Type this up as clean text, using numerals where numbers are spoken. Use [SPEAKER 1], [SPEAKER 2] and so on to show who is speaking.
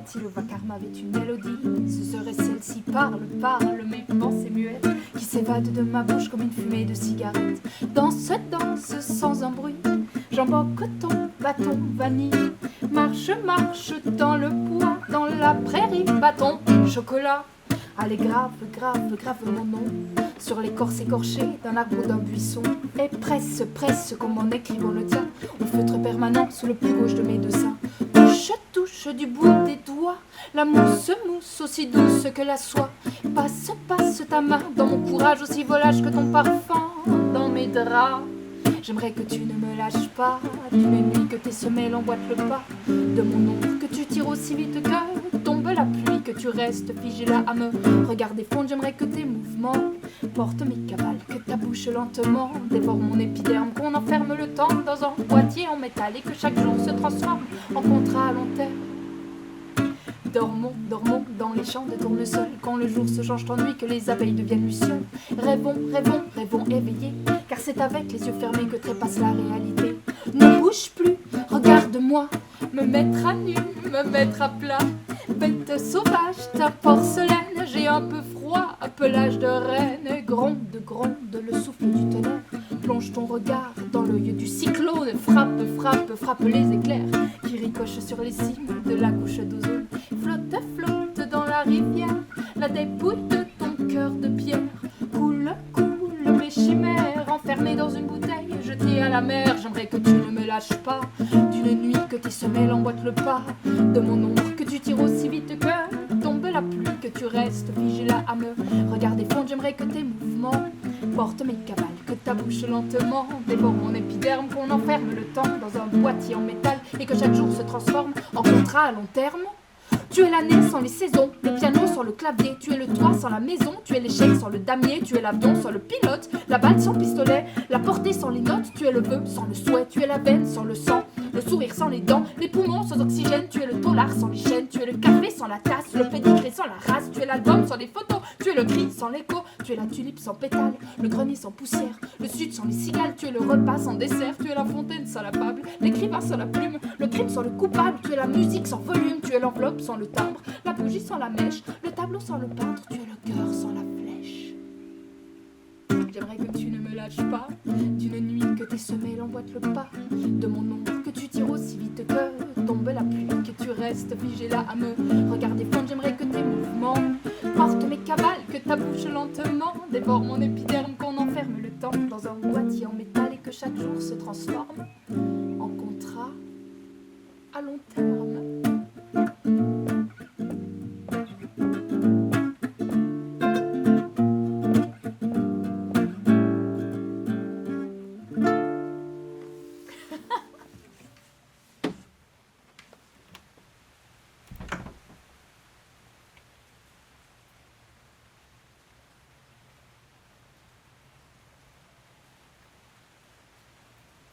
[SPEAKER 1] si le vacarme avait une mélodie, ce serait celle-ci. Parle, parle, mes pensées muettes qui s'évadent de ma bouche comme une fumée de cigarette. Danse, danse sans un bruit, j'embarque coton, bâton, vanille. Marche, marche dans le bois, dans la prairie, bâton, chocolat. Allez, grave, grave, grave mon nom sur l'écorce écorchée d'un arbre ou d'un buisson. Et presse, presse comme en écrivant le tien au feutre permanent sous le plus gauche de mes deux seins. Touche, touche du bout des doigts la mousse, mousse aussi douce que la soie. Passe, passe ta main dans mon courage aussi volage que ton parfum dans mes draps. J'aimerais que tu ne me lâches pas d'une nuit, que tes semelles emboîtent le pas de mon ombre, que tu tires aussi vite que tombe la pluie, que tu restes figé là à me regarder fondre. J'aimerais que tes mouvements portent mes cavales, que ta bouche lentement dévore mon épiderme, qu'on enferme le temps dans un boîtier en métal et que chaque jour se transforme en contrat à long terme. Dormons, dormons dans les champs de tournesol, quand le jour se change en nuit, que les abeilles deviennent lucioles. Rêvons, rêvons, rêvons éveillés, car c'est avec les yeux fermés que trépasse la réalité. Ne bouge plus, regarde-moi, me mettre à nu, me mettre à plat. Bête sauvage, ta porcelaine, j'ai un peu froid, pelage de reine. Gronde, gronde, le souffle du tonnerre plonge ton regard dans l'œil du cyclone. Frappe, frappe, frappe les éclairs qui ricochent sur les cimes de la couche d'ozone. Flotte, flotte dans la rivière la dépouille de ton cœur de pierre. Coule, coule mes chimères enfermées dans une bouteille jetée à la mer. J'aimerais que tu ne me lâches pas d'une nuit, que tes semelles emboîtent le pas de mon ombre, que tu tires aussi vite que tombe la pluie, que tu restes figé là à me regarder fondre. J'aimerais que tes mouvements portent mes cavales, que ta bouche lentement dévore mon épiderme, qu'on enferme le temps dans un boîtier en métal et que chaque jour se transforme en contrat à long terme. Tu es l'année sans les saisons, le piano sans le clavier, tu es le toit sans la maison, tu es l'échec sans le damier, tu es l'avion sans le pilote, la balle sans pistolet, la portée sans les notes, tu es le vœu sans le souhait, tu es la veine sans le sang, le sourire sans les dents, les poumons sans oxygène, tu es le dollar sans les chaînes, tu es le café sans la tasse, le pédigré sans la race, tu es l'album sans les photos, tu es le cri sans l'écho, tu es la tulipe sans pétale, le grenier sans poussière, le sud sans les cigales, tu es le repas sans dessert, tu es la fontaine sans la fable, l'écrivain sans la plume, le crime sans le coupable, tu es la musique sans volume, tu es l'enveloppe sans le timbre, la bougie sans la mèche, le tableau sans le peintre, tu es le cœur sans la flèche. J'aimerais que tu ne me lâches pas d'une nuit, que tes semelles emboîtent le pas de mon ombre, que tu tires aussi vite que tombe la pluie, que tu restes figé là à me regarder fondre. J'aimerais que tes mouvements portent mes cavales, que ta bouche lentement dévore mon épiderme, qu'on enferme le temps dans un boîtier en métal et que chaque jour se transforme en contrat à long terme.